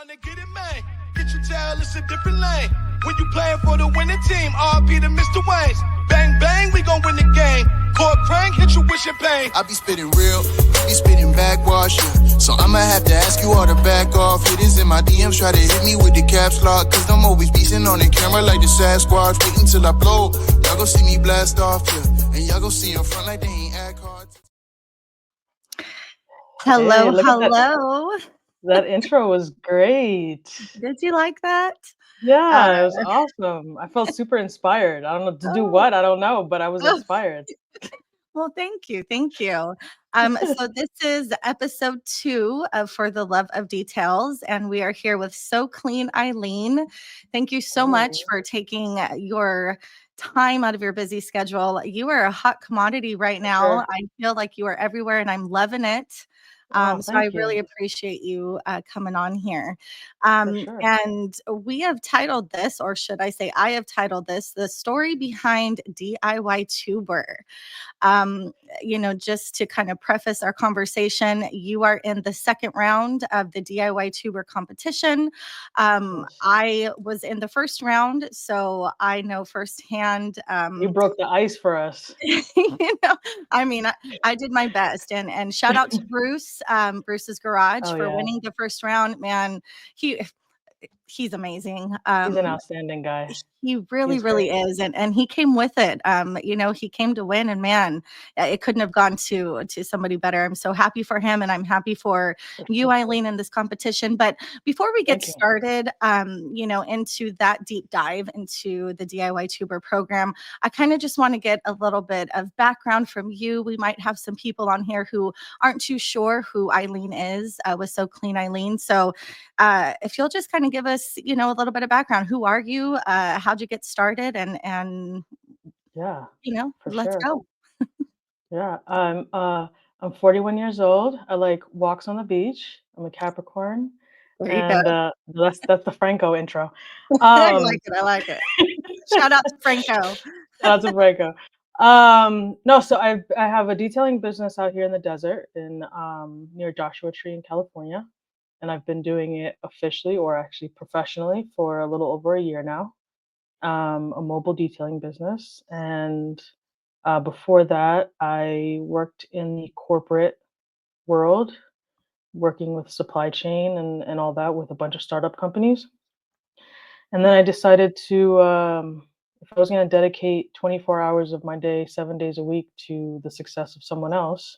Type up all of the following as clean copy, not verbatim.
to get it, man. Get your tail, it's a different lane. When you playing for the winning team, RP to Mr. Wayne's. Bang, bang, we gon' win the game. Core crank, hit you with your pain. I be spitting real, you be spitting backwash, yeah. So I'ma have to ask you all to back off. Hitters in my DMs try to hit me with the caps lock. Cause I'm always beasting on the camera like the Sasquatch. Waiting till I blow, y'all gon' see me blast off, yeah. And y'all gon' see in front like they ain't act hard. Hello, Hey, hello. That intro was great. Did you like that? Yeah, it was awesome. I felt super inspired. I don't know to do what, I don't know, but I was inspired. Well, thank you. Thank you. So this is episode 2 of For the Love of Details, and we are here with So Cleen Eileen. Thank you so much for taking your time out of your busy schedule. You are a hot commodity right now. Sure. I feel like you are everywhere, and I'm loving it. Oh, So I thank really you. appreciate you coming on here. For sure. And we have titled this, or should I say, I have titled this, The Story Behind DIY Tuber. Just to kind of preface our conversation, you are in the second round of the DIY tuber competition. Yes. I was in the first round, so I know firsthand. You broke the ice for us. I did my best, and shout out to Bruce, Bruce's Garage Oh, for yeah. winning the first round. Man, he's amazing. He's an outstanding guy. He really, He's really great. is, and he came with it. He came to win, and man, it couldn't have gone to somebody better. I'm so happy for him, and I'm happy for you, Eileen, in this competition. But before we get Thank you. started, into that deep dive into the DIY Tuber program, I kind of just want to get a little bit of background from you. We might have some people on here who aren't too sure who Eileen is with So Cleen Eileen. So if you'll just kind of give us, a little bit of background. Who are you? How'd you get started? And Yeah, for let's sure. go. Yeah, I'm 41 years old. I like walks on the beach. I'm a Capricorn, There you and go. that's the Franco intro. I like it. Shout out to Franco. Shout out to Franco. No, so I have a detailing business out here in the desert in near Joshua Tree in California, and I've been doing it officially or actually professionally for a little over a year now. A mobile detailing business, and before that, I worked in the corporate world, working with supply chain and all that with a bunch of startup companies. And then I decided to, if I was going to dedicate 24 hours of my day, 7 days a week to the success of someone else,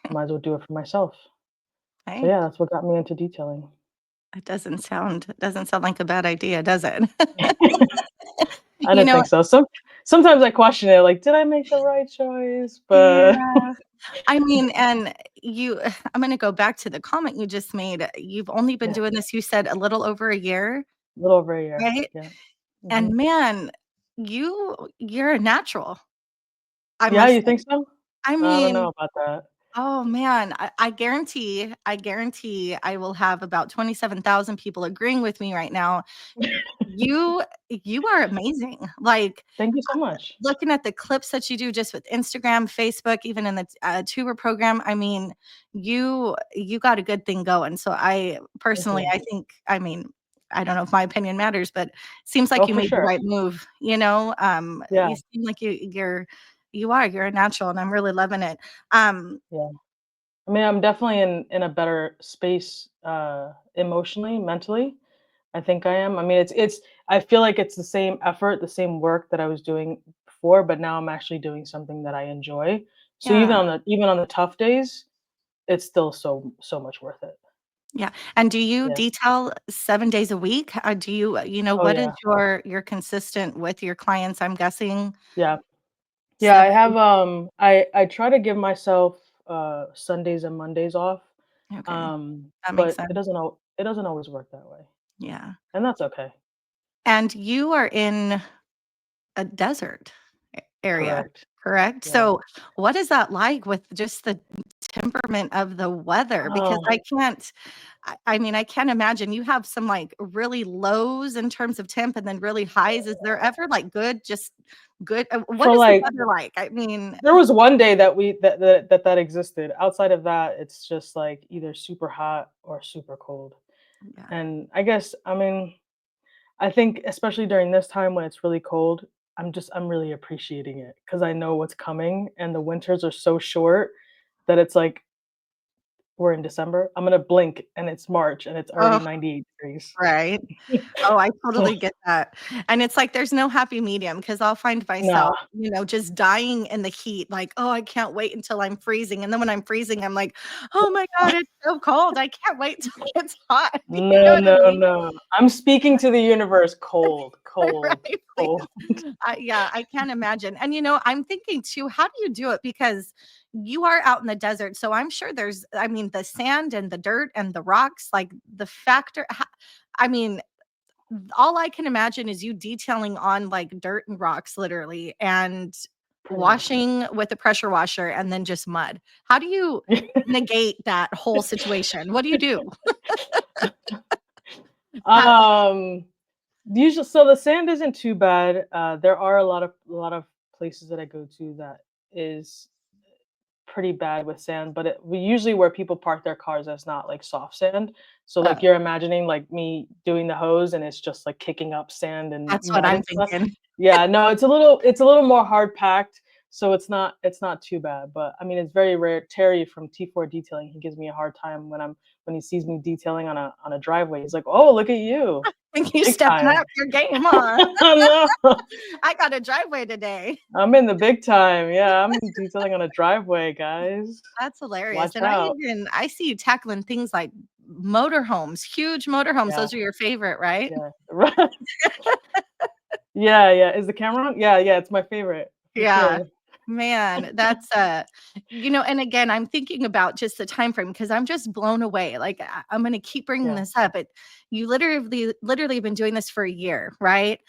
I might as well do it for myself. Hey, So yeah, that's what got me into detailing. it doesn't sound like a bad idea, does it? I don't think so. Sometimes I question it, like, did I make the right choice? But Yeah. And I'm going to go back to the comment you just made. You've only been Yeah. doing this, you said, a little over a year, A little over a year. right? Yeah. And Mhm. man, you're a natural. I Yeah, must you say. think so? I I don't mean, know about that. oh man, I guarantee I will have about 27,000 people agreeing with me right now. You are amazing. Like, Thank you so much. looking at the clips that you do just with Instagram, Facebook, even in the tuber program, you got a good thing going. So I personally, you. I think, I don't know if my opinion matters, but it seems like Oh, you for made the sure. right move. Yeah, You seem like you're a natural, and I'm really loving it. yeah. I mean, I'm definitely in a better space, emotionally, mentally. I think I am. I mean, it's. I feel like it's the same effort, the same work that I was doing before, but now I'm actually doing something that I enjoy. So Yeah, even on the tough days, it's still so much worth it. yeah. And do you Yeah. detail 7 days a week? Do Oh what is yeah. your consistent with your clients? I'm guessing Yeah. Yeah. I 7 have. days. I try to give myself Sundays and Mondays off. Okay, that makes But sense. it doesn't always work that way, Yeah. and that's okay. And you are in a desert area, Correct. correct? Yeah. So what is that like with just the temperament of the weather? Because Oh, I can't imagine. You have some, like, really lows in terms of temp and then really highs. Is there ever, like, good what for is the like weather like? I mean, there was one day that we that existed. Outside of that, it's just like either super hot or super cold. Yeah. And I guess, I mean, I think especially during this time when it's really cold, I'm really appreciating it because I know what's coming and the winters are so short that it's like we're in December. I'm gonna blink and it's March and it's already Oh, 98 degrees. right. Oh, I totally get that. And it's like there's no happy medium because I'll find No, myself, just dying in the heat, like, oh, I can't wait until I'm freezing. And then when I'm freezing, I'm like, oh my God, it's so cold. I can't wait till it's hot. You know no, what I no, mean? no. I'm speaking to the universe cold, cold, Right. cold. Yeah, I can't imagine. And I'm thinking too, how do you do it? Because you are out in the desert. So I'm sure I mean, the sand and the dirt and the rocks, like the factor. I mean, all I can imagine is you detailing on like dirt and rocks, literally, and Pretty much. washing with a pressure washer and then just mud. How do you negate that whole situation? What do you do? How, Um, Usually, so the sand isn't too bad. There are a lot of places that I go to that is pretty bad with sand, but we usually where people park their cars that's not like soft sand. So like uh, you're imagining like me doing the hose and it's just like kicking up sand and that's what mud I'm and stuff. thinking. Yeah, no, it's a little more hard packed, so it's not too bad. But I mean, it's very rare. Terry from T4 Detailing, he gives me a hard time when he sees me detailing on a driveway. He's like, "Oh, look at you, Think you big stepping time." up your game, huh? No, I got a driveway today. I'm in the big time. Yeah, I'm detailing on a driveway, guys. That's hilarious. Watch And out. I see you tackling things like motorhomes, huge motorhomes. Yeah, Those are your favorite, right? yeah. Right. Yeah, yeah. Is the camera on? Yeah, yeah, it's my favorite for Yeah. sure. Man, that's and again, I'm thinking about just the time frame because I'm just blown away. Like I'm going to keep bringing Yeah, this up, but you literally been doing this for a year, right?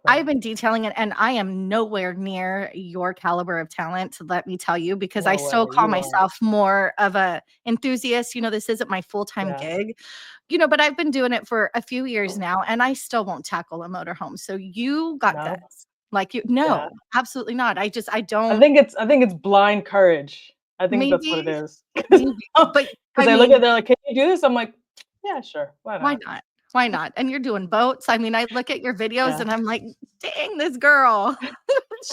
I've right. been detailing it and I am nowhere near your caliber of talent, let me tell you, because I No still way, call you are. myself more of a enthusiast. This isn't my full-time Yeah, gig, but I've been doing it for a few years now and I still won't tackle a motorhome. So you got no, guts. Like yeah. no, absolutely not. I I don't think it's blind courage. I think that's what it maybe is. do you, but Because I I look mean, at they're like, "Can you do this?" I'm like, "Yeah, sure. Why why not?" not? Why not? And you're doing boats. I mean, I look at your videos Yeah. and I'm like, dang, this girl.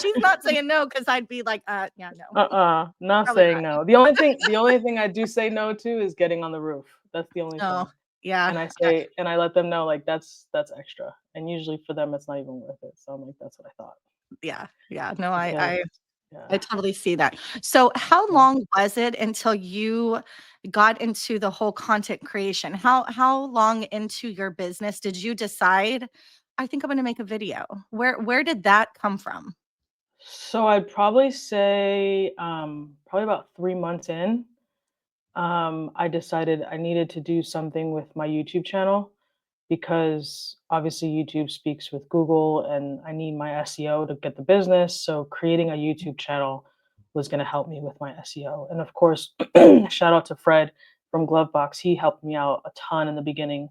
She's not saying no because I'd be like, yeah, no, Not probably saying no. The only thing I do say no to is getting on the roof. That's the only not. Oh, thing. yeah. And I let them know like that's extra. And usually for them it's not even worth it. So I'm like, that's what I thought. Yeah. Yeah. No, Because yeah, I totally see that. So how yeah. long was it until you got into the whole content creation? How long into your business did you decide, I think I'm gonna make a video? Where did that come from? So I'd probably say probably about 3 months in, I decided I needed to do something with my YouTube channel because obviously YouTube speaks with Google and I need my SEO to get the business. So creating a YouTube channel was going to help me with my SEO. And of course, shout out to Fred from Glovebox. He helped me out a ton in the beginning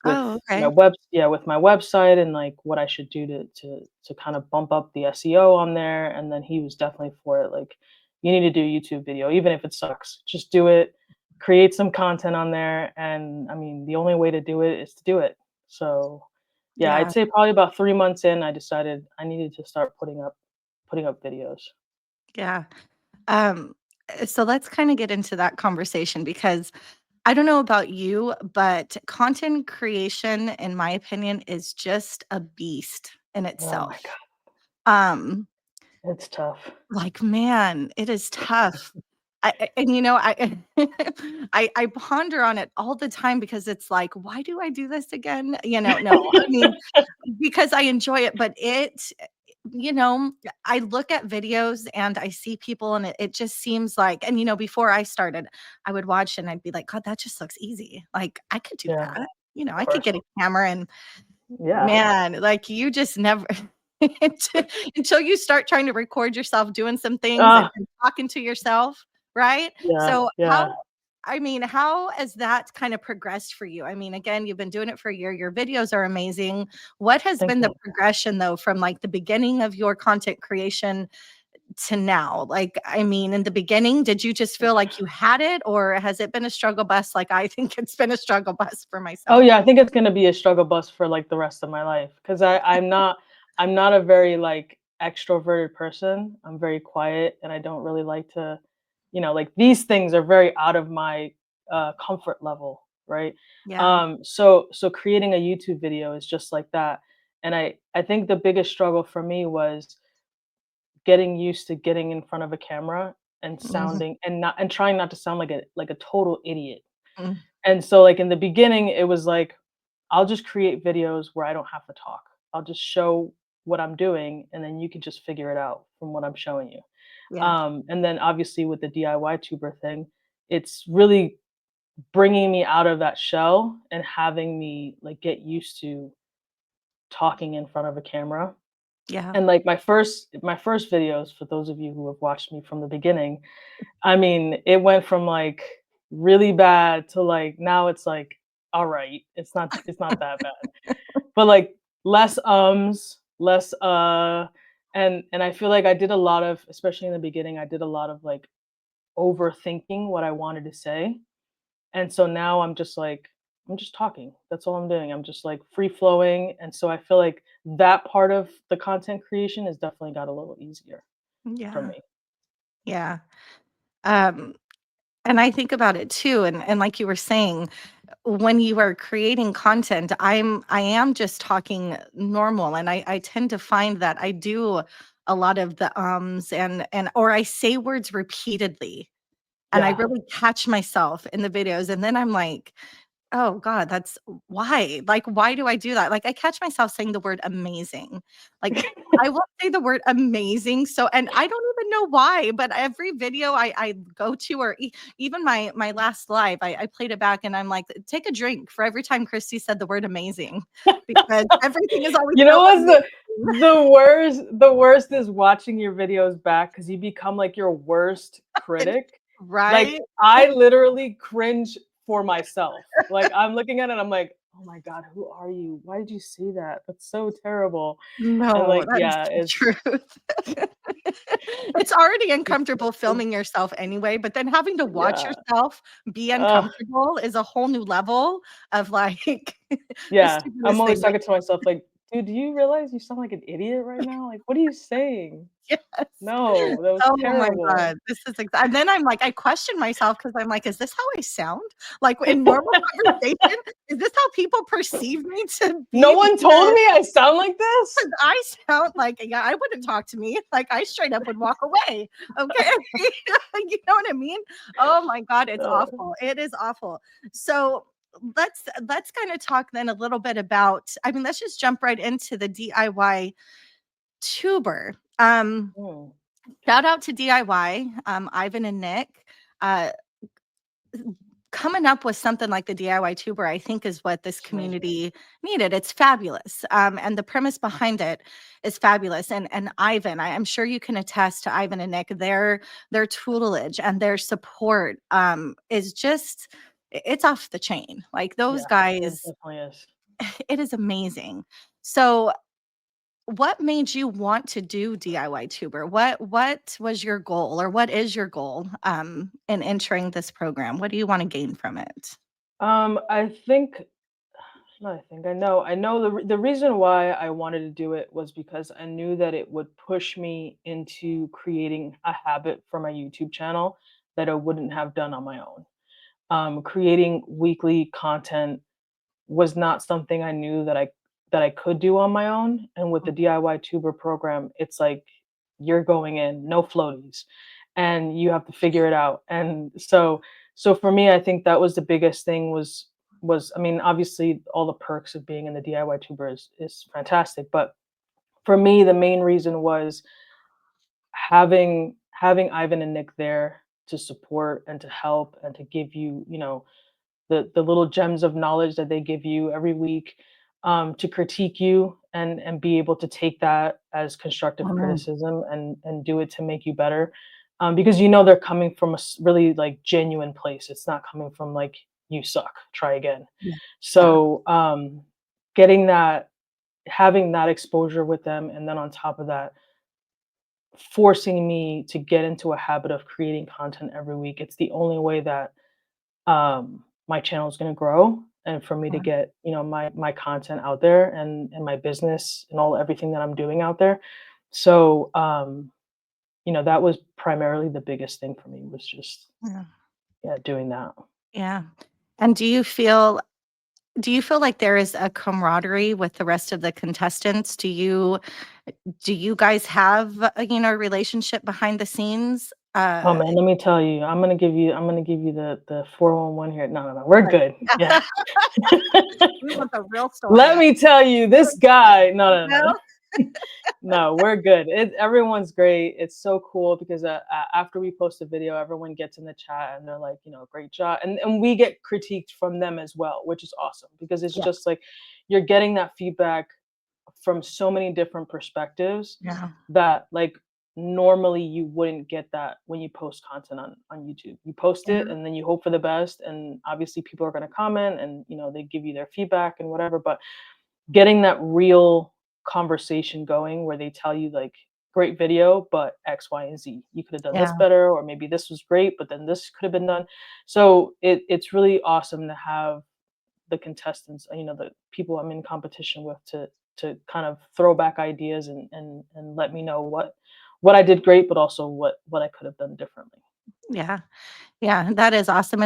with Oh, my okay. with my website and like what I should do to kind of bump up the SEO on there. And then he was definitely for it. Like, you need to do a YouTube video, even if it sucks. Just do it, create some content on there. And I mean, the only way to do it is to do it. So, yeah, I'd Yeah. say probably about 3 months in, I decided I needed to start putting up videos. Yeah. Um, so let's kind of get into that conversation because I don't know about you, but content creation, in my opinion, is just a beast in Oh my itself. god, Um, it's tough. like, man, it is tough. And I I ponder on it all the time because it's like, why do I do this again? No, I mean, because I enjoy it, but you know, I look at videos and I see people and it just seems like, and before I started, I would watch and I'd be like, God, that just looks easy. Like I could do Yeah, that. of I could course. get a camera and Yeah. man, like you just never until you start trying to record yourself doing some things and Ah, talking to yourself, right? yeah, So yeah. how has that kind of progressed for you? I mean, again, you've been doing it for a year. Your videos are amazing. What has Thank been the you. progression though from like the beginning of your content creation to now? Like, I mean, in the beginning, did you just feel like you had it, or has it been a struggle bus? Like, I think it's been a struggle bus for Oh myself. yeah, I think it's gonna be a struggle bus for like the rest of my life because I'm not a very like extroverted person. I'm very quiet and I don't really like to, like these things are very out of my comfort level, right? Yeah. So creating a YouTube video is just like that. And I think the biggest struggle for me was getting used to getting in front of a camera and Mhm. sounding and not and trying not to sound like a total idiot. Mm. And so like in the beginning it was like I'll just create videos where I don't have to talk. I'll just show what I'm doing and then you can just figure it out from what I'm showing you. Yeah. And then obviously with the DIY tuber thing, it's really bringing me out of that shell and having me like get used to talking in front of a camera. Yeah. And like my first videos, for those of you who have watched me from the beginning, I mean, it went from like really bad to like now it's like all right, it's not that bad. But like less less and I feel like I did a lot of, especially in the beginning, I did a lot of like overthinking what I wanted to say. And so now I'm just talking. That's all I'm doing. I'm just like free flowing. And so I feel like that part of the content creation has definitely got a little easier for Yeah. me. Yeah. Um, and I think about it too. And like you were saying, when you are creating content, I am just talking normal. And I tend to find that I do a lot of the and or I say words repeatedly. And I Yeah. really catch myself in the videos. And then I'm like, oh god, that's why? Like, why do I do that? Like, I catch myself saying the word amazing. Like, I will say the word amazing, so and I don't even know why, but every video I go to or even my last live, I played it back and I'm like, "Take a drink for every time Christy said the word amazing," because everything is always You so know what's amazing. the worst? The worst is watching your videos back because you become like your worst critic. Like Right? I literally cringe for myself. Like I'm looking at it, I'm like, oh my God, who are you? Why did you say that? That's so terrible. And No, like, that is yeah, the it's truth. It's already it's uncomfortable filming yourself anyway, but then having to watch yeah. yourself be Uh, uncomfortable is a whole new level of like the yeah. I'm stupidest always thing. Like, talking to myself like, dude, do you realize you sound like an idiot right now? Like, what are you saying? yes. No, that was Oh my terrible. god, this is and then I'm like, I question myself because 'cause I'm like, "Is this how I sound? Like, in normal conversation, is this how people perceive me to No be?" one told Because me I sound like this. I sound like yeah, I wouldn't talk to me. Like, I straight up would walk away, okay? You know what I mean? Oh my god, it's Uh, awful. It is awful. So, let's kinda talk then a little bit about I mean, let's just jump right into the DIY tuber. mm, okay. Shout out to DIY, Ivan and Nick. Uh, Coming up with something like the DIY tuber, I think, is what this It's amazing. community needed. It's fabulous, and the premise behind it is fabulous. And Ivan, I'm sure you can attest to Ivan and Nick. Their tutelage and their support is just it's off the chain. Like those Yeah, it guys, definitely is. it is amazing. So what made you want to do DIY tuber? What was your goal or what is your goal in entering this program? What do you want to gain from it? I think not I know the reason why I wanted to do it was because I knew that it would push me into creating a habit for my YouTube channel that I wouldn't have done on my own. Creating weekly content was not something I knew that I could do on my own. And with the DIY tuber program, it's like you're going in, no floaties, and you have to figure it out. And so for me, I think that was the biggest thing was I mean, obviously all the perks of being in the DIY tuber is fantastic, but for me, the main reason was having Ivan and Nick there to support and to help and to give you, the little gems of knowledge that they give you every week, to critique you and be able to take that as constructive Mhm. criticism and do it to make you better, because they're coming from really like genuine place. It's not coming from like you suck, try again. Yeah. Yeah. So getting that having that exposure with them, and then on top of that forcing me to get into a habit of creating content every week. It's the only way that my channel is going to grow, and for me to get, my content out there, and my business and everything that I'm doing out there. So that was primarily the biggest thing for me, was just, Yeah. yeah, doing that. Yeah. And do you feel like there is a camaraderie with the rest of the contestants? Do you guys have a relationship behind the scenes? Oh man, let me tell you, I'm gonna give you the 411 here. No, no, no, we're good. Yeah. We want the real Let story. me tell you, this guy. No, no, no, No? no. No, we're good. Everyone's great. It's so cool because after we post a video, everyone gets in the chat and they're like, great job, and we get critiqued from them as well, which is awesome because it's Yeah. just like you're getting that feedback from so many different perspectives Yeah. that, like, normally you wouldn't get that when you post content on YouTube. You post Yeah. it and then you hope for the best, and obviously people are going to comment and they give you their feedback and whatever, but getting that real conversation going where they tell you, like, great video, but X, Y, and Z. You could have done this Yeah. better, or maybe this was great, but then this could have been done. So it's really awesome to have the contestants, the people I'm in competition with, to kind of throw back ideas and let me know what I did great, but also what I could have done differently. Yeah. Yeah, that is awesome,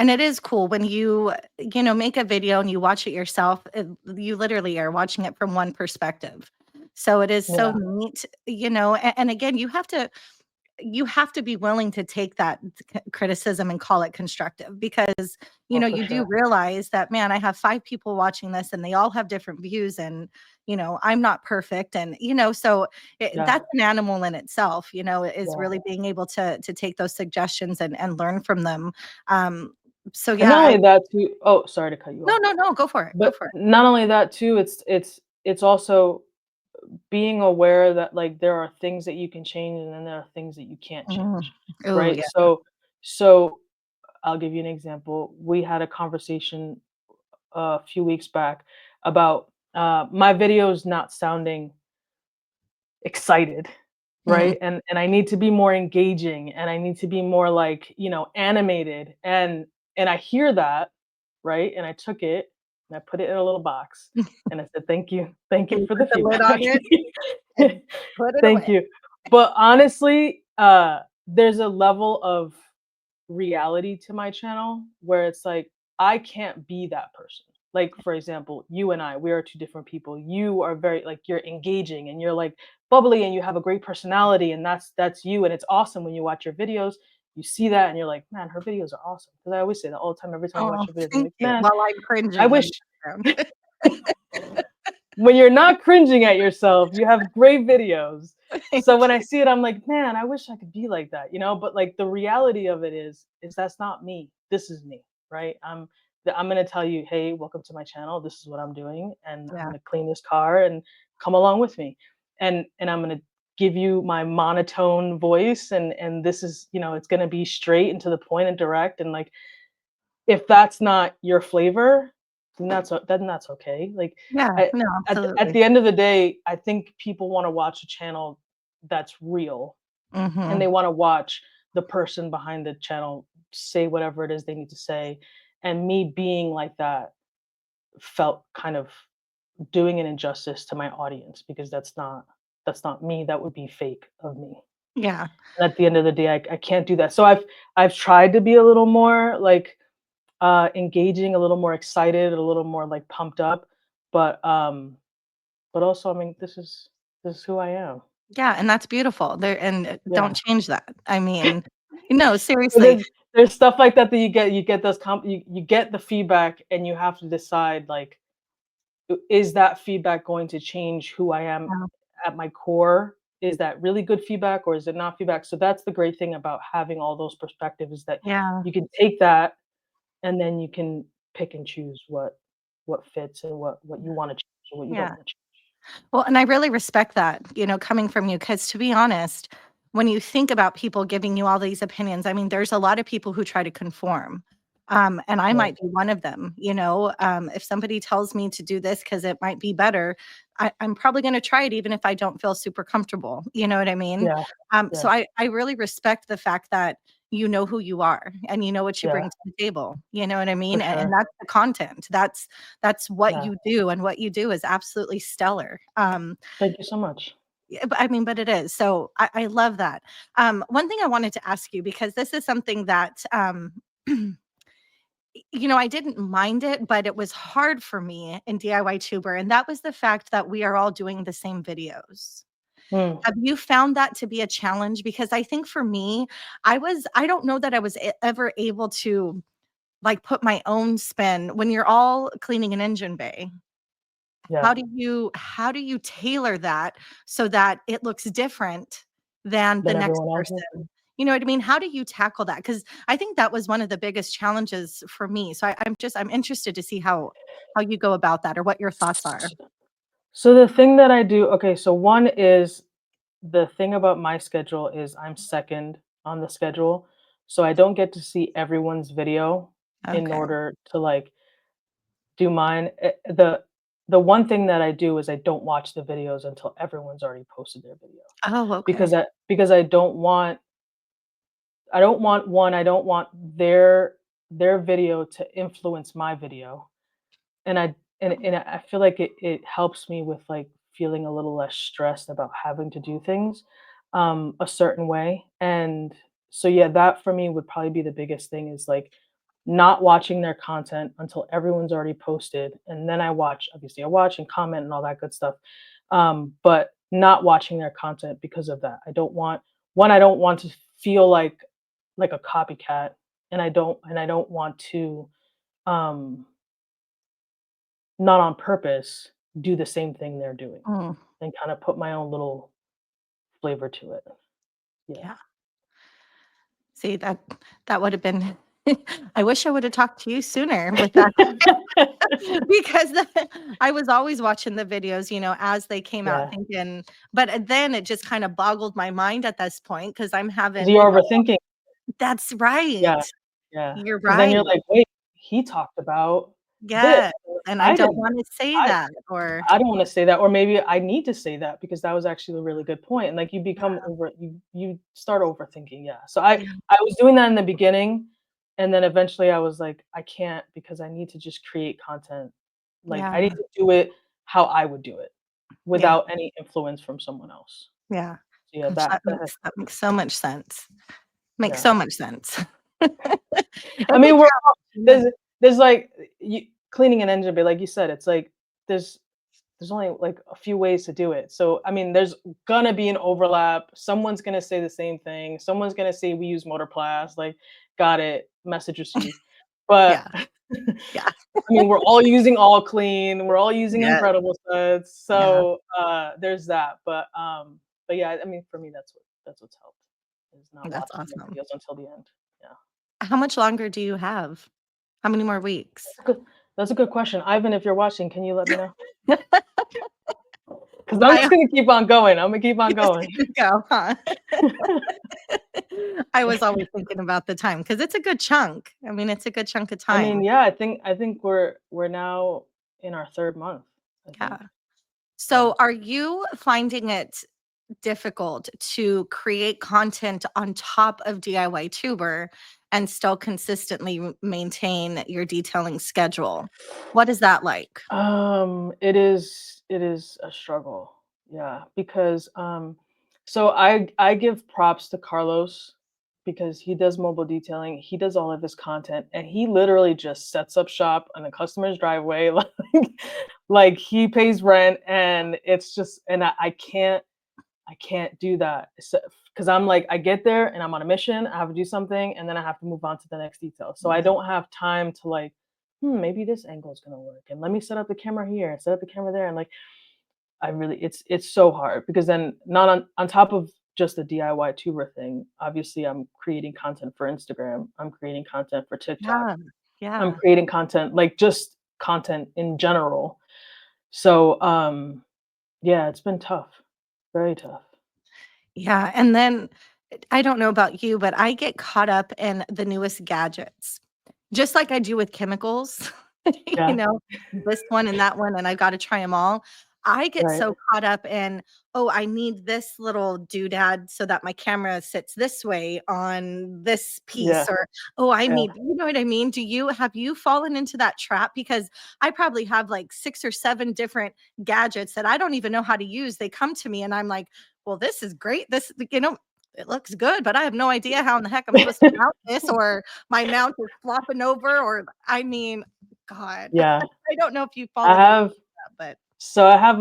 and it is cool when you make a video and you watch it yourself. You literally are watching it from one perspective. So it is so Yeah. neat, and again, you have to be willing to take that criticism and call it constructive, because Oh, for you do sure. realize that, man, I have 5 people watching this and they all have different views, and I'm not perfect, and so Yeah. that's an animal in itself, is Yeah. really being able to take those suggestions and learn from them. um so And yeah, not only that too, oh, sorry to cut you no, off. no, no, go for it, go But for it. not only that too, it's also being aware that, like, there are things that you can change and then there are things that you can't change, Oh right? yeah. So I'll give you an example. We had a conversation a few weeks back about my videos not sounding excited, Mhm. right? And I need to be more engaging, and I need to be more, like, animated, and I hear that, right? And I took it and I put it in a little box and I said, "Thank you. Thank you And you for the put the lid feedback." on it and put it Thank away. you. But honestly, there's a level of reality to my channel where it's like I can't be that person. Like, for example, you and I, we are two different people. You are very, like, you're engaging and you're, like, bubbly and you have a great personality, and that's you, and it's awesome when you watch your videos. You see that and you're like, man, her videos are awesome. Because I always say that all the time. Every time I watch Oh, your videos, I'm thank like, you. man, While I'm I cringing in wish the background. when you're not cringing at yourself, you have great videos. So Thank when I you. see it, I'm like, man, I wish I could be like that, But, like, the reality of it is that's not me. This is me, right? I'm gonna tell you, hey, welcome to my channel. This is what I'm doing, and I'm Yeah, gonna clean this car and come along with me, and I'm gonna give you my monotone voice, and this is, it's gonna be straight and to the point and direct, and, like, if that's not your flavor, then that's okay. Like, yeah, I no, at absolutely. the end of the day, I think people wanna watch a channel that's real, and they Mhm. wanna watch the person behind the channel say whatever it is they need to say, and me being like that felt kind of doing an injustice to my audience because that's not me, that would be fake of me. Yeah, And at the end of the day, I can't do that. So I've tried to be a little more, like, engaging, a little more excited, a little more, like, pumped up, but also, I mean, this is who I am. yeah, and that's beautiful. There and Yeah. don't change that. I mean, But seriously. there's stuff like that that you get those you get the feedback, and you have to decide, like, is that feedback going to change who I am Yeah, at my core? Is that really good feedback, or is it not feedback? So that's the great thing about having all those perspectives, is that yeah, you can take that, and then you can pick and choose what fits and what you wanna change and what you don't yeah. wanna change. Well, and I really respect that, coming from you, because to be honest, when you think about people giving you all these opinions, I mean, there's a lot of people who try to conform. And I Right. might be one of them. If somebody tells me to do this because it might be better, I'm probably going to try it even if I don't feel super comfortable. You know what I mean? Yeah. So Yeah. I really respect the fact that you know who you are and you know what you Yeah. bring to the table. You know what I For mean? And sure. that's the content. That's what Yeah. you do, and what you do is absolutely stellar. Thank you so much. Yeah, but I mean, but it is. So I love that. One thing I wanted to ask you, because this is something that I didn't mind it, but it was hard for me in DIY Tuber, and that was the fact that we are all doing the same videos. Mm. Have you found that to be a challenge? Because I think for me, I don't know that I was ever able to like put my own spin when you're all cleaning an engine bay. Yeah. How do you tailor that so that it looks different than the Than next everyone else's. person? You know what I mean? How do you tackle that? Because I think that was one of the biggest challenges for me. So I'm interested to see how you go about that or what your thoughts are. So the thing that I do, okay, so one is the thing about my schedule is I'm second on the schedule. So I don't get to see everyone's video in Okay. order to like do mine. The one thing that I do is I don't watch the videos until everyone's already posted their video Oh, because okay. I I don't want their video to influence my video. And I feel like it helps me with, like, feeling a little less stressed about having to do things, a certain way, and so, yeah, that for me would probably be the biggest thing is, like, not watching their content until everyone's already posted, and then I watch and comment and all that good stuff, but not watching their content because of that. I don't want to feel like a copycat, and I don't want to, um not on purpose, do the same thing they're doing Mm, and kinda put my own little flavor to it. Yeah. yeah. See, that would have been I wish I would have talked to you sooner with that. Because I was always watching the videos, as they came out Yeah. thinking, but then it just kind of boggled my mind at this point because I'm 'Cause having, you're overthinking. that's right. Yeah, yeah. You're Because then right. you're like, "Wait, he talked about this. Yeah. And I I don't didn't want to say I that or I don't wanna say that," or maybe I need to say that because that was actually a really good point, and, like, yeah, you start overthinking, yeah. So I yeah, I was doing that in the beginning, and then eventually I was like, "I can't because I need to just create content." Like, I need yeah, to do it how I would do it yeah, without any influence from someone else. yeah. So, yeah, Gosh, that that that makes so much sense. Makes yeah. so much sense. I It's a mean, we're all challenge. there's, like, you cleaning an engine bay, like you said, it's like there's there's only, like, a few ways to do it. So, I mean, there's gonna be an overlap. Someone's gonna say the same thing. Someone's gonna say, "We use Motorplast," like, "Got it, message received." But, Yeah, yeah, I mean, we're all using All Clean, we're all using yeah, Incredible Sets, yeah. so, there's that. But yeah, I mean, for me, that's what's helped, is not That's watching the awesome. videos until the end. Yeah. How much longer do you have? How many more weeks? That's a good question. Ivan, if you're watching, can you let me know? 'Cause I'm just I gonna keep on going. Imma keep on you just going. keep go, huh? I was always thinking about the time because it's a good chunk. I mean, it's a good chunk of I mean, time. yeah, I think we're now in our 3rd month, I Yeah. think. Yeah. So are you finding it difficult to create content on top of DIY Tuber and still consistently maintain your detailing schedule? What is that like? It is a struggle. Yeah, because, so I give props to Carlos because he does mobile detailing, he does all of his content, and he literally just sets up shop on a customer's driveway, like he pays rent, and it's just and I can't do that. Because I'm like, I get there and I'm on a mission, I have to do something, and then I have to move on to the next detail. So I Yeah. don't have time to like, maybe this angle is gonna work, and let me set up the camera here and set up the camera there, and like, it's so hard because then not on top of just the DIY tuber thing. Obviously, I'm creating content for Instagram. I'm creating content for TikTok. Yeah. I'm Yeah. creating content like just content in general. So yeah, it's been tough, very tough. Yeah. And then I don't know about you, but I get caught up in the newest gadgets. just like I do with chemicals, you Yeah, know, this one and that one, and I gotta try them all. I get right. so caught up in, "Oh, I need this little doodad so that my camera sits this way on this piece," Yeah, or, "Oh, I yeah. need," you know what I mean? Have you fallen into that trap? Because I probably have, like, 6 or 7 different gadgets that I don't even know how to use. They come to me and I'm like, "Well, this is great. This," "it looks good, but I have no idea how in the heck I'm supposed to mount this," or my mount is flopping over, or I mean, God, Yeah. I don't know if you've I fallen into have that, but So I have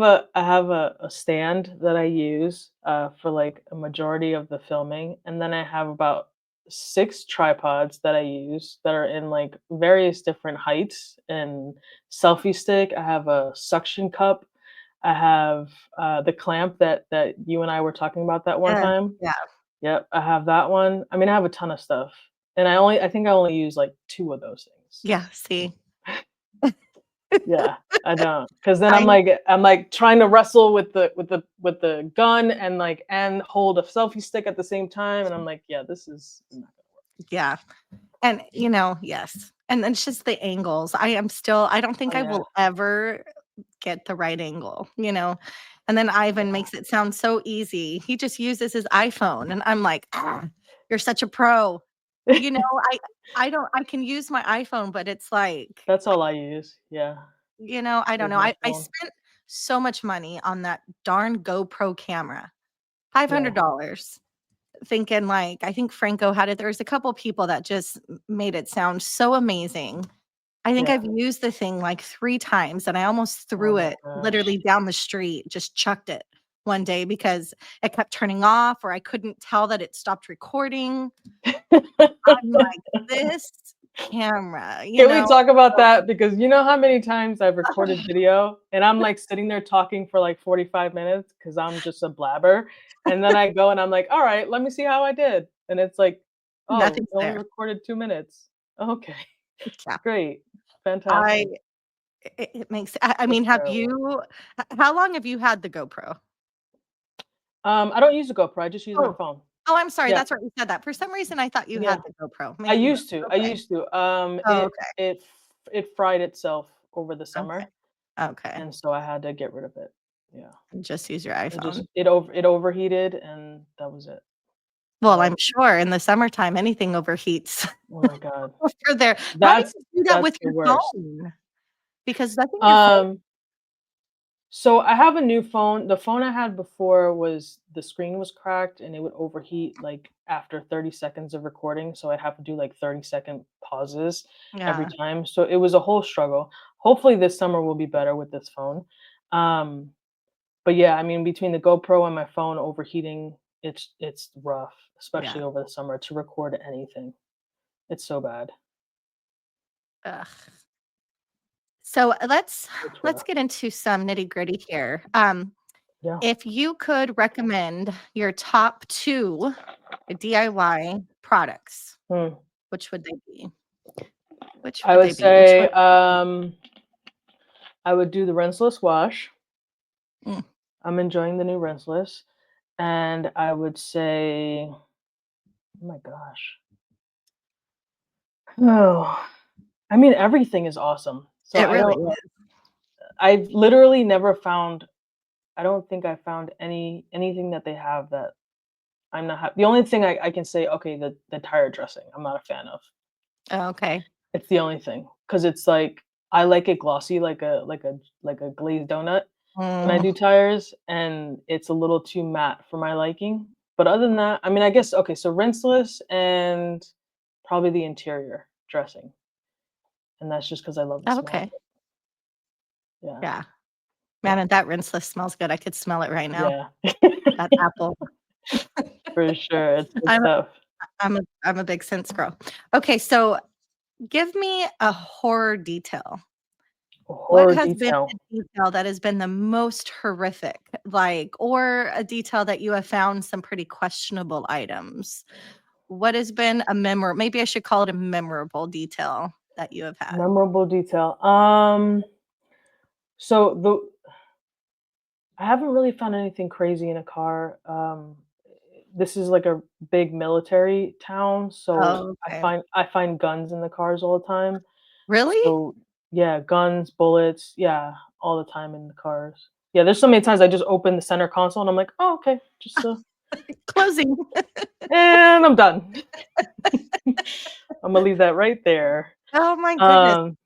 a stand that I use for like a majority of the filming, and then I have about 6 tripods that I use that are in like various different heights and selfie stick. I have a suction cup. I have the clamp that you and I were talking about that one yeah, time. yeah, Yep, I have that one. I mean, I have a ton of stuff, and I think I only use like 2 of those things. yeah, see, Yeah, I don't, because then I I'm like trying to wrestle with the gun and hold a selfie stick at the same time, and I'm like, yeah, this is not yeah, and, yes, and then it's just the angles. I don't think gonna I work. will ever get the right angle, and then Ivan Yeah, makes it sound so easy. He just uses his iPhone, and I'm like, "Ah, you're such a pro." You know, yeah. I don't I can use my iPhone, but it's like, That's all I use. Yeah, I don't use know. my I phone. spent so much money on that darn GoPro camera, Yeah, $500, thinking like, I think Franco had it. There was a couple people that just made it sound so amazing. I think yeah. I've used the thing like 3 times and I almost Oh threw my it gosh. literally down the street, just chucked it one day because it kept turning off or I couldn't tell that it stopped recording. I'm like, "This camera," Can we talk about So that? Because you know how many times I've recorded video and I'm like sitting there talking for like 45 minutes because I'm just a blabber. And then I go and I'm like, all right, let me see how I did. And it's like, oh, nothing's you only there. recorded 2 minutes. Okay, Yeah. great. I Fantastic. it makes I That's mean, have terrible. you how long have you had the GoPro? I don't use a GoPro, I just use my Oh. phone. Oh, I'm sorry, Yeah, that's right, you said that. For some reason, I thought you yeah. had the GoPro. I Maybe you used to. don't. I Okay. used to. Oh, okay. It fried itself over the Okay. summer, Okay. and so I had to get rid of it. Yeah. Just use your It just iPhone. it overheated, and that was it. Well, I I'm sure in the summertime, anything overheats Oh my god. over there. How do That's you do that that's with the your worst. phone? Because I think your phone. Um, so I have a new phone. The phone I had before was the screen was cracked and it would overheat like after 30 seconds of recording, so I'd have to do like 30-second pauses every Yeah, time. So it was a whole struggle. Hopefully this summer will be better with this phone. Um, but yeah, I mean between the GoPro and my phone overheating, it's rough, yeah. especially over the summer to record anything. It's so bad. Ugh. So, It's let's rough. get into some nitty-gritty here. Yeah. If you could recommend your top 2 DIY products, Hmm. which would they be? Which I would would they be? Which one? say I would do the rinseless wash. Mm, I'm enjoying the new rinseless. And I would say, oh my gosh. Oh, I mean, everything is awesome. So it really is. I've literally never found, I don't think I found anything that they have that I'm not happy. The only thing I can say, okay, the tire dressing, I'm not a fan of. Oh, okay. It's the only thing. Cause it's like, I like it glossy, like a glazed donut when I Mm, do tires, and it's a little too matte for my liking. But other than that, I mean, I guess okay, so rinseless and probably the interior dressing, and that's just because I love the smell of okay. it. Yeah, Yeah. Man, yeah, and that rinseless smells good. I could smell it right now. yeah, That apple. for sure. It's good I'm stuff. I'm a big scents girl. Okay, so give me a horror detail. What Horror has been detail. a detail that has been the most horrific, like, or a detail that you have found some pretty questionable items? What has been a maybe I should call it a memorable detail that you have had? Memorable detail. So I haven't really found anything crazy in a car. this is like a big military town, so Oh, I okay. find I find guns in the cars all the time. Really? So yeah, guns, bullets, yeah, all the time in the cars. Yeah, there's so many times I just open the center console and I'm like, oh, okay, just Closing. and I'm done. I'm gonna leave that right there. Oh my goodness. Um,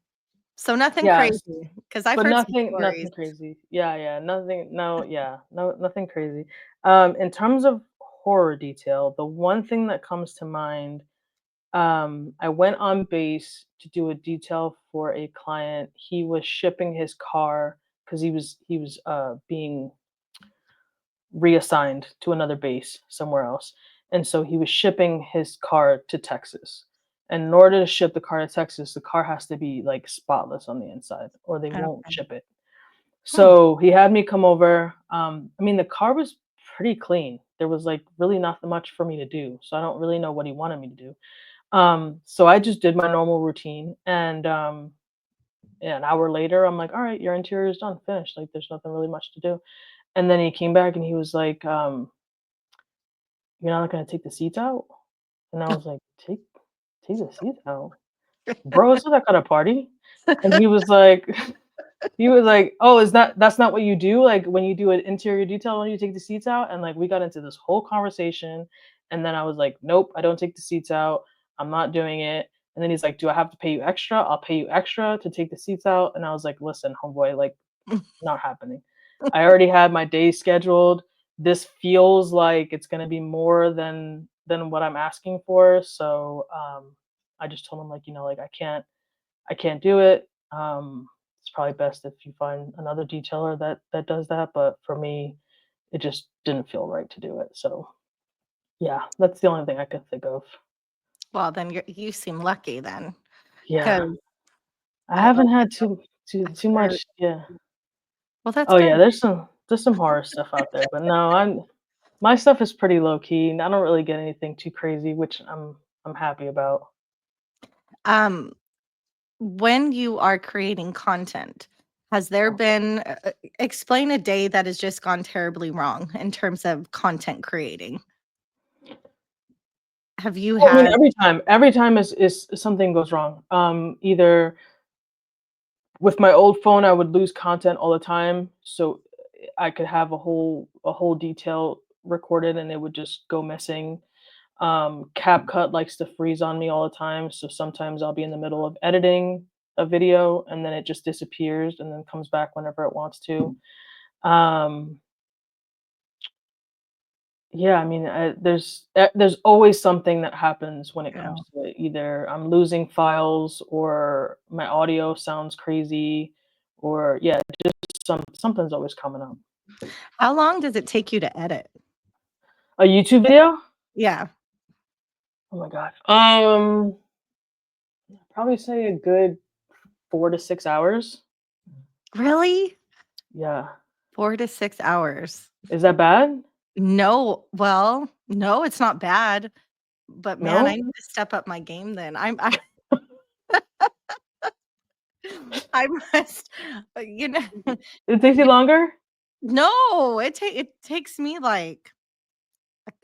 So nothing yeah, crazy, because I've but heard some nothing stories. crazy. Yeah, yeah, nothing. No, yeah, no, nothing crazy. In terms of horror detail, the one thing that comes to mind, I went on base to do a detail for a client. He was shipping his car because he was being reassigned to another base somewhere else. And so he was shipping his car to Texas. And in order to ship the car to Texas, the car has to be like spotless on the inside or they won't Okay. ship it. Hmm. So he had me come over. I mean, the car was pretty clean. There was like really not much for me to do. So I don't really know what he wanted me to do. So I just did my normal routine. And yeah, an hour later, I'm like, all right, your interior is done, finished. Like, there's nothing really much to do. And then he came back and he was like, "You're not gonna take the seats out?" And I was like, "Take the seats out? Bro, is that kind of party?" And he was like he was like, "Oh, is that's not what you do? Like, when you do an interior detail, when you take the seats out?" And, like, we got into this whole conversation, and then I was like, "Nope, I don't take the seats out. I'm not doing it." And then he's like, "Do I have to pay you extra? I'll pay you extra to take the seats out." And I was like, "Listen, homeboy, like, not happening. I already had my day scheduled. This feels like it's gonna be more than what I'm asking for." So I just told him like, like I can't do it. It's probably best if you find another detailer that does that. But for me, it just didn't feel right to do it. So yeah, that's the only thing I could think of. Well, then you seem lucky then, Yeah, 'cause I I haven't also had too I've too heard. much. Yeah. Well, that's Oh yeah, good. there's some horror stuff out there, but no, my stuff is pretty low key. And I don't really get anything too crazy, which I'm happy about. Um, when you are creating content, has there been explain a day that has just gone terribly wrong in terms of content creating? Have you Well, I mean, had every time is something goes wrong. Either with my old phone, I would lose content all the time, so I could have a whole detail recorded and it would just go missing. CapCut likes to freeze on me all the time, so sometimes I'll be in the middle of editing a video and then it just disappears and then comes back whenever it wants to. Um, yeah, I mean, there's always something that happens when it Yeah. comes to it. Either I'm losing files or my audio sounds crazy, or yeah, just something's always coming up. How long does it take you to edit? A YouTube video? Yeah. Oh my god. Probably say a good 4 to 6 hours. Really? Yeah. 4 to 6 hours. Is that bad? No, well, no, it's not bad, but man, I No? need to step up my game then. I must, you know It takes you longer? no, it takes me, like,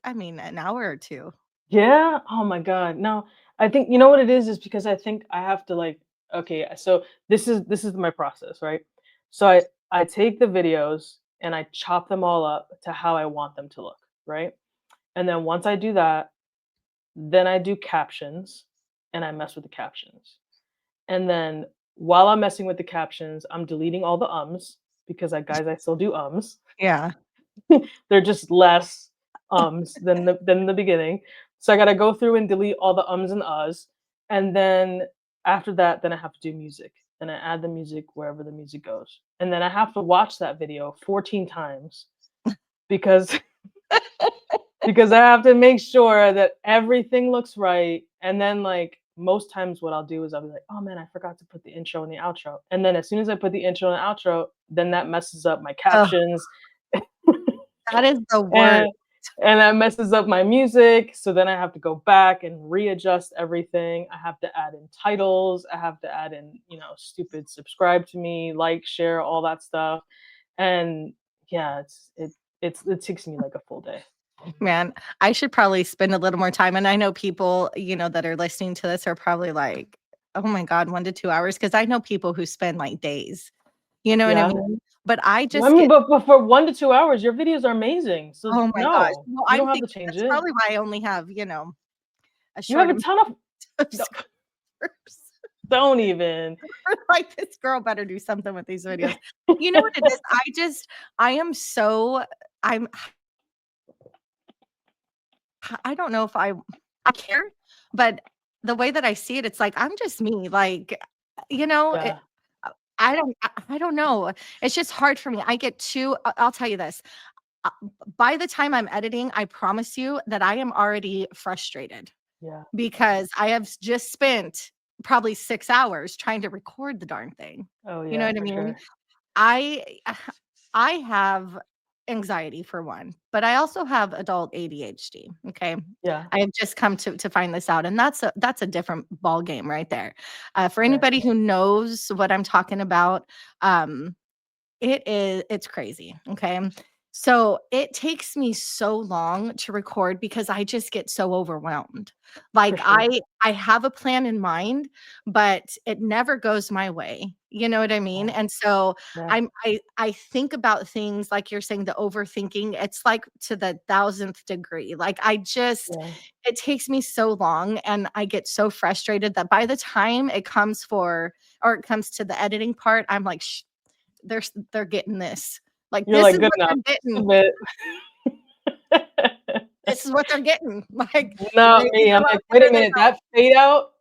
I mean, an hour or 2. Yeah? Oh my god. No. I think you know what it is because I think I have to like okay, so this is my process, right? So I take the videos and I chop them all up to how I want them to look, right? And then once I do that, then I do captions and I mess with the captions. And then while I'm messing with the captions, I'm deleting all the ums because I still do ums. Yeah. They're just less ums than the beginning. So I gotta go through and delete all the ums and uhs. And then after that, then I have to do music. And I add the music wherever the music goes. And then I have to watch that video 14 times because because I have to make sure that everything looks right. And then like most times what I'll do is I'll be like, oh man, I forgot to put the intro and the outro. And then as soon as I put the intro and outro, then that messes up my Oh, captions. that is the worst. and and that messes up my music. So then I have to go back and readjust everything. I have to add in titles. I have to add in, stupid subscribe to me, like, share, all that stuff. And yeah, it takes me like a full day. Man, I should probably spend a little more time. And I know people, that are listening to this are probably like, oh my God, 1 to 2 hours. Cause I know people who spend like days, you know what I Yeah. mean? But I I just mean, get, but for 1 to 2 hours, your videos are amazing. So oh my gosh. no, Well, you I'm don't have to thinking change that's it. probably why I only have, a You short have a amount ton of of no, subscribers. don't even. Like this girl better do something with these videos. You know what it is? I am so, I'm, I don't know if I care, but the way that I see it, it's like I'm just me. Like, Yeah. I don't know. It's just hard for me. I get too. I'll tell you this. uh, By the time I'm editing, I promise you that I am already frustrated Yeah. because I have just spent probably 6 hours trying to record the darn thing. Oh You know yeah, what I for mean? sure. I I have anxiety for one, but I also have adult ADHD. Okay. Yeah. I have just come to find this out. And that's a different ball game right there. For Right. anybody who knows what I'm talking about, um, it's crazy, okay? So, it takes me so long to record because I just get so overwhelmed. For Like, sure. I have a plan in mind, but it never goes my way, you know what I mean? Yeah. And so, Yeah. I think about things like you're saying, the overthinking, it's like to the 1,000th degree. Like, Yeah. it takes me so long, and I get so frustrated that by the time it comes to the editing part, I'm like, they're getting this. Like, You're this like, is "Good what enough. they're getting. Submit." This is what they're getting. Like, Not they me. either I'm love like, it "Wait a or they minute, don't.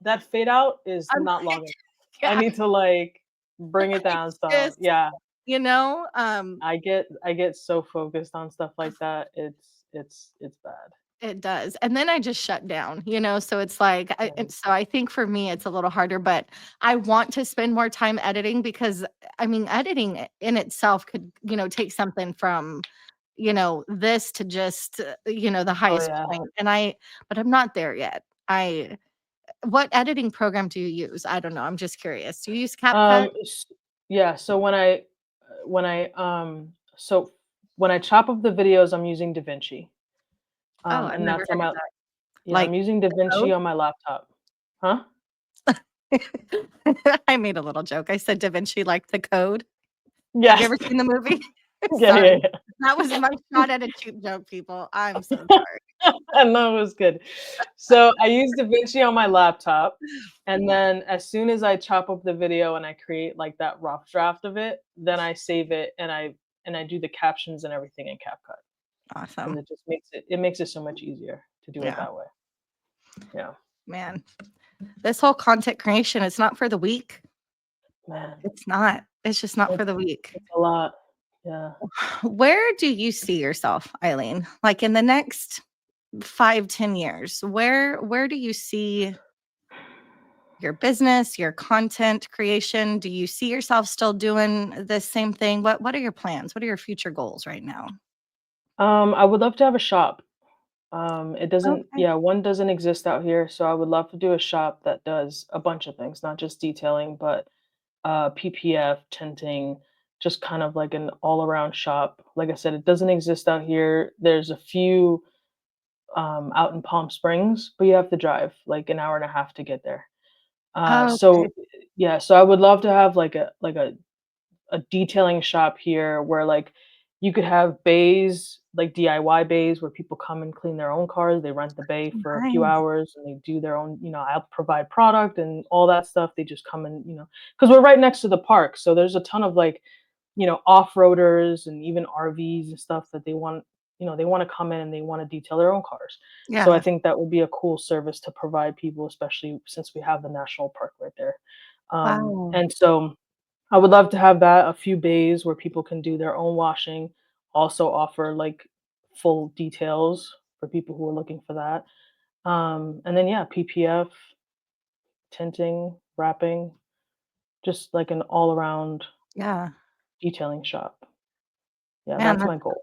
that fade out is I'm not like, long enough. I yeah, need to, like, bring it like, down some." just, Yeah. you know, I get so focused on stuff like that. It's bad. it does. And then I just shut down, so it's like, Yeah. and so I think for me, it's a little harder, but I want to spend more time editing because I mean, editing in itself could, take something from, this to just, the Oh, highest yeah. point. But I'm not there yet. What editing program do you use? I don't know. I'm just curious. Do you use CapCut? S yeah, so when I, so when I chop up the videos, I'm using DaVinci, Oh, I've and never that's on heard of my that. yeah, Like I'm using the code? DaVinci on my laptop. Huh? I made a little joke. I said Da Vinci like the code. Have you Yes. ever seen the movie? Yeah, yeah, Sorry. That was my shot at a cheap joke, people. I'm so yeah. sorry. I know, it was good. So, I use DaVinci on my laptop, and then as soon as I chop up the video and I create, like, that rough draft of it, then I save it and I do the captions and everything in CapCut because Awesome. it makes it so much easier to do it Yeah, that way. Yeah. man. This whole content creation, it's not for the weak. Man, It's not. It's just not for it's the weak. it's a lot. Yeah. Where do you see yourself, Eileen? Like in the next 5, 10 years, where do you see your business, your content creation? Do you see yourself still doing the same thing? What are your plans? What are your future goals right now? I would love to have a shop. It doesn't Okay. yeah, one doesn't exist out here, so I would love to do a shop that does a bunch of things, not just detailing, but PPF, tinting, just kind of like an all-around shop. Like I said, it doesn't exist out here. There's a few out in Palm Springs, but you have to drive like an hour and a half to get there. Okay. So yeah, so I would love to have like a detailing shop here where like you could have bays, like DIY bays where people come and clean their own cars. They rent the bay for a few Nice. hours and they do their own, I'll provide product and all that stuff. They just come and, because we're right next to the park. So there's a ton of like, off-roaders and even RVs and stuff that they want to come in and they want to detail their own cars. So I Yeah. think that would be a cool service to provide people, especially since we have the national park right there. Wow. And so I would love to have that, a few bays where people can do their own washing, also offer like full details for people who are looking for that. And then yeah, PPF, tinting, wrapping, just like an all around Yeah. detailing shop. Yeah, Man, that's my goal.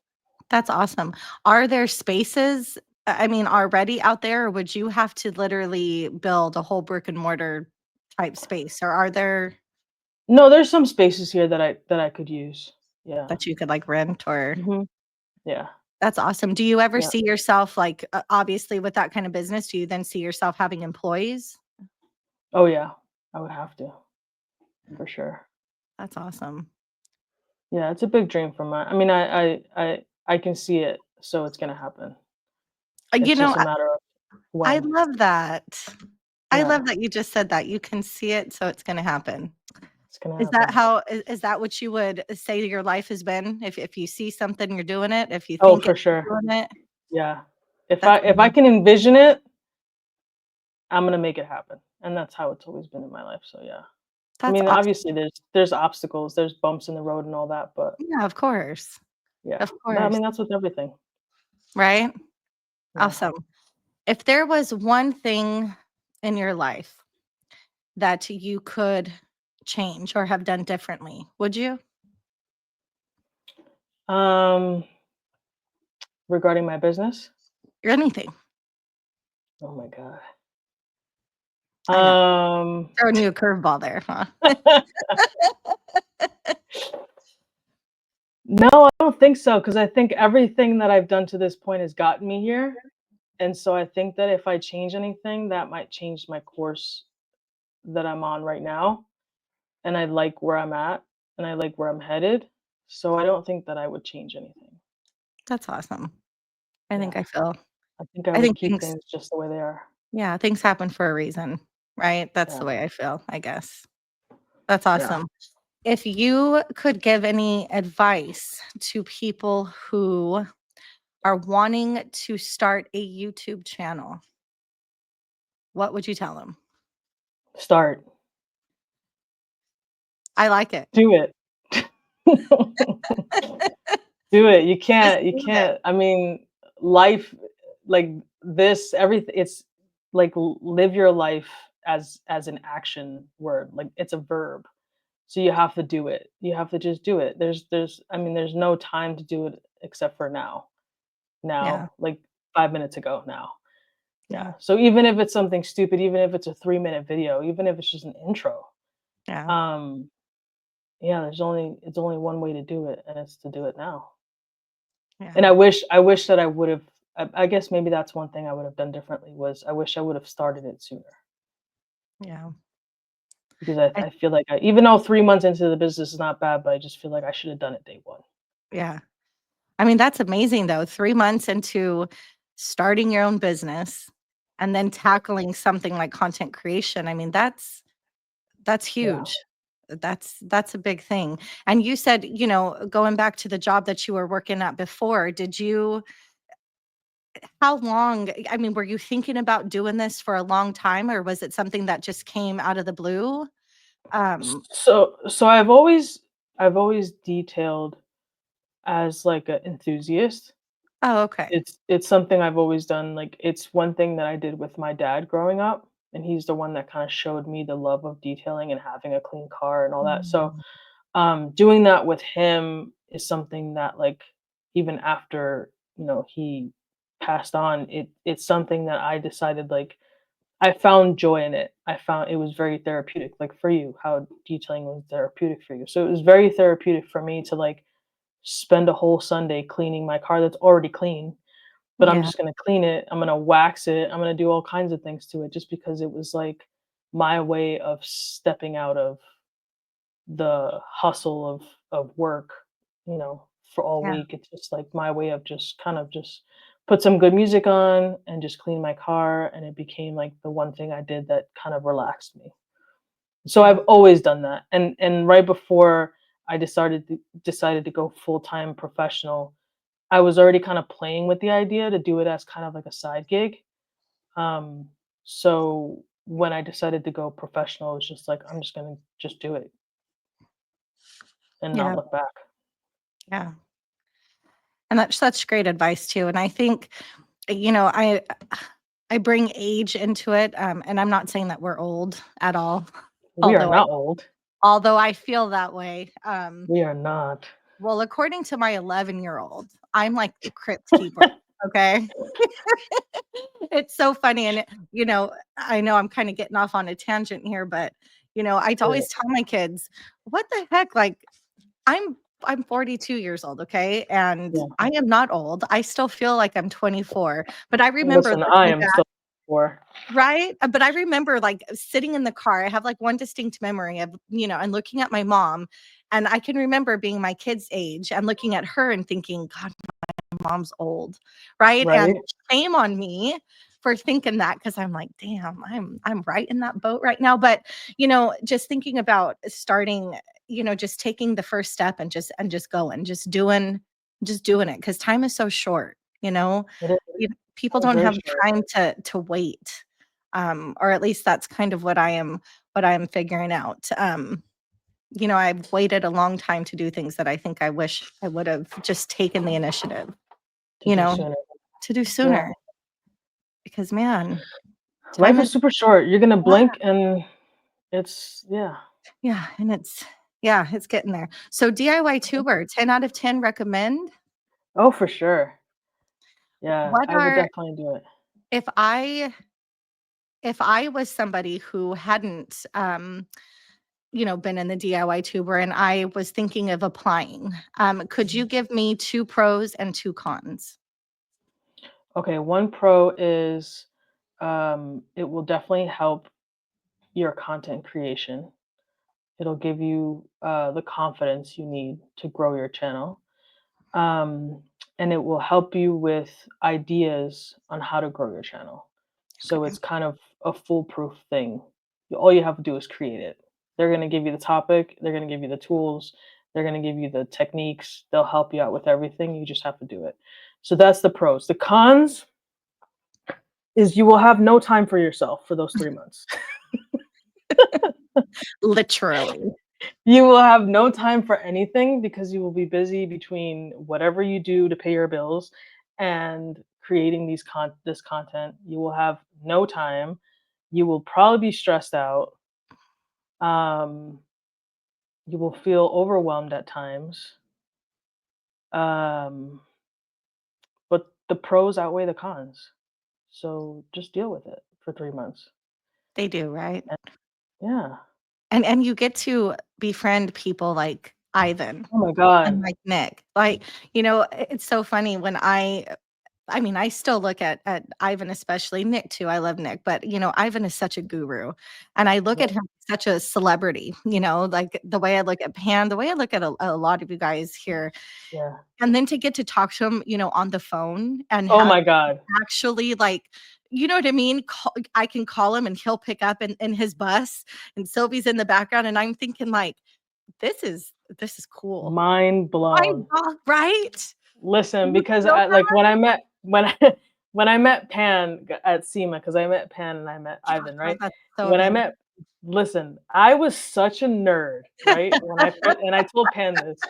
that's awesome. Are there spaces, I mean, already out there, or would you have to literally build a whole brick and mortar type space? Or are there No, there's some spaces here that I could use. Yeah. that you could like rent or Hmm. Yeah. That's awesome. Do you ever Yeah. see yourself like obviously with that kind of business, do you then see yourself having employees? Oh yeah, I would have to for sure. That's awesome. Yeah, it's a big dream for my. I mean, I can see it, so it's gonna happen. You It's know, just a matter of I when. love that. I Yeah, love that you just said that. You can see it, so it's going to happen. it's gonna Is that happen. how is that what you would say your life has been? If you see something, you're doing it. If you Oh, think it, for sure. you're doing it. Yeah. If That's I can envision it, I'm gonna make it happen, and that's how it's always been in my life. So yeah. I that's mean, awesome. obviously there's obstacles, there's bumps in the road and all that, but Yeah, of course. yeah. Of I course. mean, that's with everything. Right? Yeah. Awesome. If there was one thing in your life that you could change or have done differently, would you? Um, regarding my business. Or anything? Oh my god. I know. Um, Throwing you a curveball there, huh? no, I don't think so because I think everything that I've done to this point has gotten me here, and so I think that if I change anything, that might change my course that I'm on right now, and I like where I'm at, and I like where I'm headed, so I don't think that I would change anything. That's awesome. I think Yeah, I feel I think I I would think keep things things just the way they are. yeah, things happen for a reason, right? That's Yeah, the way I feel, I guess. That's yeah. awesome. If you could give any advice to people who are wanting to start a YouTube channel, what would you tell them? Start. I like it. Do it. Do it. Just You do it. can't. I mean, life like this, everything. It's like live your life as an action word. Like it's a verb. So you have to do it. You have to just do it. I mean, there's no time to do it except for now. Yeah, Now, like 5 minutes ago. Now. Yeah. yeah, So even if it's something stupid, even if it's a 3 minute video, even if it's just an intro, yeah, um, yeah, it's only one way to do it, and it's to do it now. And yeah, I wish that I would've I guess maybe that's one thing I would have done differently was I wish I would have started it sooner yeah. because I I feel like even though 3 months into the business is not bad, but I just feel like I should have done it day 1. yeah. I mean, that's amazing though. 3 months into starting your own business and then tackling something like content creation. I mean, that's Yeah. huge. That's a big thing. And you said, going back to the job that you were working at before, did you how long I mean, were you thinking about doing this for a long time, or was it something that just came out of the blue? Um, So I've always detailed as like an enthusiast. oh, okay. It's something I've always done, like, it's one thing that I did with my dad growing up, and he's the one that kinda showed me the love of detailing and having a clean car and all that, so, Mm, doing that with him is something that, like, even after, he passed on, it's something that I decided, like I found joy in it. I found it was very therapeutic, like, for you, how detailing was therapeutic for you, so it was very therapeutic for me to, like, spend a whole Sunday cleaning my car that's already clean, but I'm yeah, just gonna clean it, I'm gonna wax it, I'm gonna do all kinds of things to it just because it was, like, my way of stepping out of the hustle of work, for all yeah, week. It's just, like, my way of just kind of just put some good music on and just clean my car, and it became, like, the one thing I did that kind of relaxed me. So yeah, I've always done that, and right before I decided to go full-time professional, I was already kind of playing with the idea to do it as kind of like a side gig. Um, so when I decided to go professional, it was just like, I'm just gonna just do it and not yeah, look back. yeah. And that's such great advice too. And I think, you know, I I bring age into it, and I'm not saying that we're old at all, We are although I not old. although I feel that way. We are not. Well, according to my 11-year-old, I'm like the crypt keeper. Okay. It's so funny. And, I know I'm kind of getting off on a tangent here, but, I Do it. always tell my kids, what the heck? Like, I'm I'm 42 years old, okay? And Yeah. I am not old. I still feel like I'm 24, but I remember Listen, I looking am back, still poor. right? But I remember like sitting in the car. I have like one distinct memory of, and looking at my mom, and I can remember being my kid's age and looking at her and thinking, God, mom's old, right? And Right? shame on me for thinking that, because I'm like, damn, I'm right in that boat right now. But just thinking about starting, just taking the first step and just going, just doing it, because time is so short. It is People don't very have short. time to wait. Or at least that's kind of what I am figuring out. I've waited a long time to do things that I think I wish I would have just taken the initiative, To you do know, sooner. to do Yeah. sooner, because man, Life time is is, super short. You're gonna yeah, blink and it's yeah. yeah, and it's getting there. So DIY tuber, 10 out of 10 recommend. Oh, for sure. Yeah, What I would are definitely do it. if I was somebody who hadn't been in the DIY tuber and I was thinking of applying, could you give me two pros and two cons? Okay, one pro is it will definitely help your content creation. It'll give you the confidence you need to grow your channel. Um, and it will help you with ideas on how to grow your channel. So Okay. it's kind of a foolproof thing. All you have to do is create it. They're going to give you the topic, they're going to give you the tools, they're going to give you the techniques, they'll help you out with everything. You just have to do it. So that's the pros. The cons is you will have no time for yourself for those 3 months. Literally. You will have no time for anything because you will be busy between whatever you do to pay your bills and creating this content. You will have no time. You will probably be stressed out. Um, you will feel overwhelmed at times. Um, but the pros outweigh the cons. So just deal with it for 3 months. They do, right? And yeah. And you get to befriend people like Ivan Oh my and God. like Nick. Like, it's so funny when I mean, I still look at Ivan, especially Nick too. I love Nick, but Ivan is such a guru. And I look Yeah. at him as such a celebrity, like the way I look at Pan, the way I look at a lot of you guys here. Yeah. And then to get to talk to him, on the phone and Oh have my God. actually like, you know what I mean? I can call him and he'll pick up in his bus and Sylvie's in the background. And I'm thinking like, this is cool. Mind blown. Right? Listen, You because feel I like that? when I when I met Pan at SEMA, because I met Pan and I met Ivan, Oh, right? that's so When I amazing. met listen, I was such a nerd, right? And I told Pan this.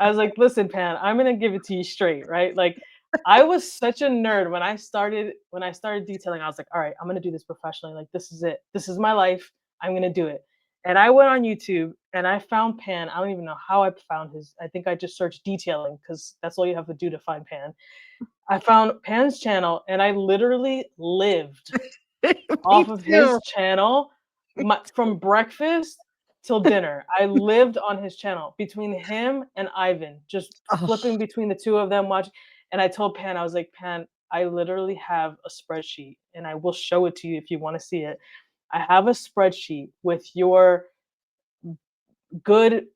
I was like, "Listen, Pan, I'm gonna give it to you straight, right?" Like, I was such a nerd when I started detailing. I was like, "All right, I'm gonna do this professionally. Like, this is it. This is my life. I'm gonna do it." And I went on YouTube and I found Pan. I don't even know how I found his. I think I just searched detailing because that's all you have to do to find Pan. I found Pan's channel and I literally lived Me off of his too. channel from breakfast till dinner. I lived on his channel between him and Ivan, just Oh, flipping between the two of them watching. And I told Pan, I was like, Pan, I literally have a spreadsheet and I will show it to you if you want to see it. I have a spreadsheet with your good,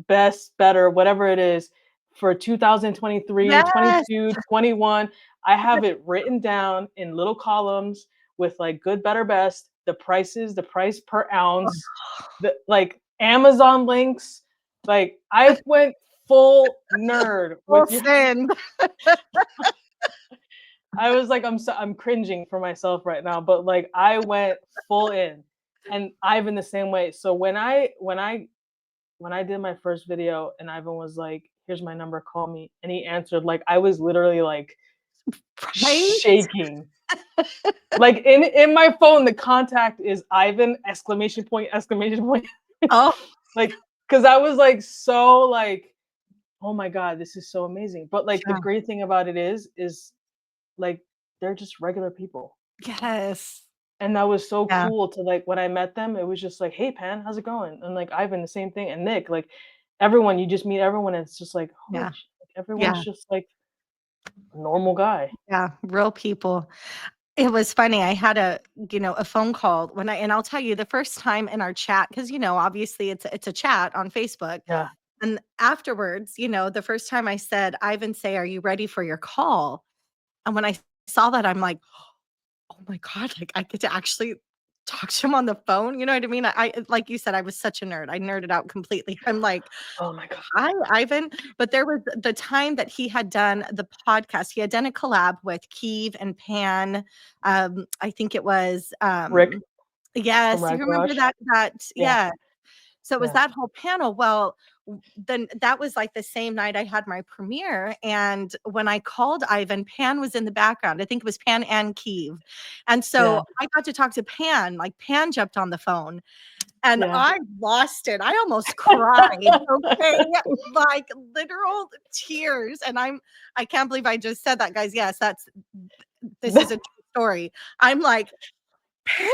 best, better, whatever it is for 2023, yes. 22, 21. I have it written down in little columns with like good, better, best, the prices, the price per ounce, the like Amazon links. Like I went full nerd Full with your send. I was like, I'm cringing for myself right now, but like I went full in. And Ivan the same way. So when I did my first video and Ivan was like, "Here's my number, call me," and he answered, like I was literally like Right? shaking. Like in my phone, the contact is Ivan exclamation point exclamation point. Oh, Like because I was like so like, oh my god, this is so amazing. But like the yeah. great thing about it is like they're just regular people. Yes. And that was so Yeah. cool to like when I met them, it was just like, "Hey Pan, how's it going?" And like Ivan, the same thing, and Nick, like, everyone, you just meet everyone, and it's just like, holy Yeah. shit, like, everyone's Yeah. just like a normal guy. Yeah. Real people. It was funny. I had a phone call and I'll tell you the first time in our chat, because, obviously it's a chat on Facebook. Yeah. And afterwards, the first time I said, Ivan, say, are you ready for your call? And when I saw that, I'm like, oh my God, like I get to actually talk to him on the phone. You know what I mean? Like you said, I was such a nerd. I nerded out completely. I'm like, Oh my god. hi, Ivan. But there was the time that he had done the podcast. He had done a collab with Keeve and Pan. I think it was Rick from yes, you Rag remember Garage. that Yeah. yeah. So it was Yeah. that whole panel. Well, then that was like the same night I had my premiere. And when I called Ivan, Pan was in the background. I think it was Pan and Keeve. And Yeah. so I got to talk to Pan, like Pan jumped on the phone and Yeah. I lost it. I almost cried. Okay. Like literal tears. And I can't believe I just said that, guys. Yes, this is a true story. I'm like, Pan.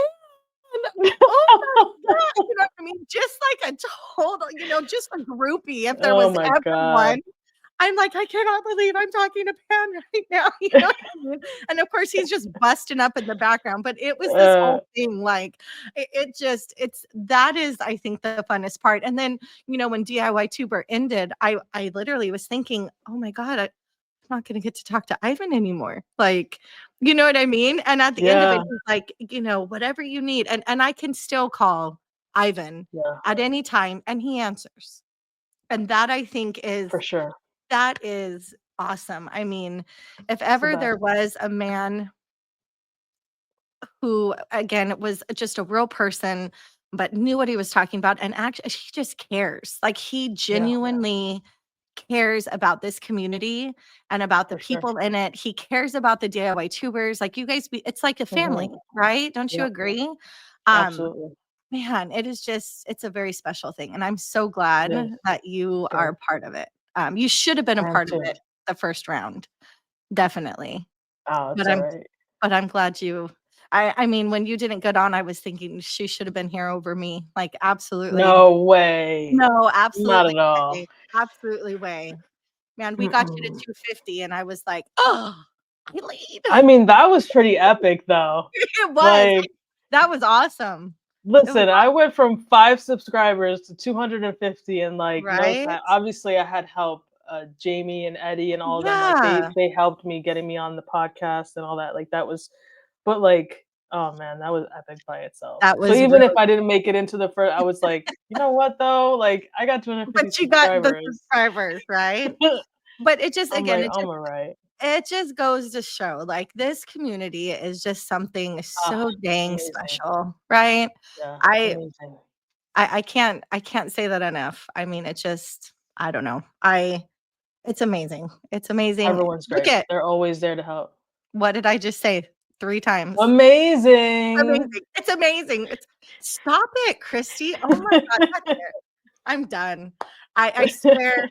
Oh my God, you know what I mean? Just like a total, just a groupie if there Oh was my ever god. one. I'm like, I cannot believe I'm talking to Pan right now. You know what I mean? And of course, he's just busting up in the background. But it was this Uh, whole thing. Like, that is, I think, the funnest part. And then, when DIY Tuber ended, I literally was thinking, oh my God, I'm not going to get to talk to Ivan anymore. Like, you know what I mean? And at the end of it, yeah. he's like, whatever you need. And I can still call Ivan Yeah. at any time and he answers. And that I think For sure. that is awesome. I mean, if It's the ever best. there was a man who, again, was just a real person, but knew what he was talking about, and actually, he just cares. Like he Yeah. genuinely cares about this community and about the For sure. people in it. He cares about the DIY tubers. Like you guys, it's like a family, Mhm. right? Don't you Yep. agree? Um, Absolutely. Man, it's a very special thing. And I'm so glad It is. that you Good. are part of it. You should have been a I am part of too. it the first round. Definitely. Oh, it's But all I'm right. but I'm glad I mean, when you didn't get on, I was thinking she should have been here over me. Like, absolutely. No way. No, Not absolutely at all. way. Absolutely way. Man, we got you to Mm-mm. 250 and I was like, "Oh, Eileen." I mean, that was pretty epic though. It was. Like, That was awesome. It was listen, I went from 5 subscribers to 250 in like no right? time. Obviously, I had help. Jamie and Eddie and all of them, like Yeah. they helped me getting me on the podcast and all that. Like that was, but like, oh man, that was epic by itself. That So was even if really I didn't make it into the first, I was like, you know what though? Like I got 250 but you got the subscribers. subscribers, right? But it just I'm again, like, I'm alright. it just goes to show, like, this community is just something Ah, so dang amazing. special, right? Yeah, I amazing. I can't say that enough. I mean, it just I don't know. It's amazing. It's amazing. Everyone's Look great. at They're always there to help. what did I just say? 3 times. Amazing. Amazing. It's amazing. Stop it, Christy. Oh my God, that's it. I'm done. I swear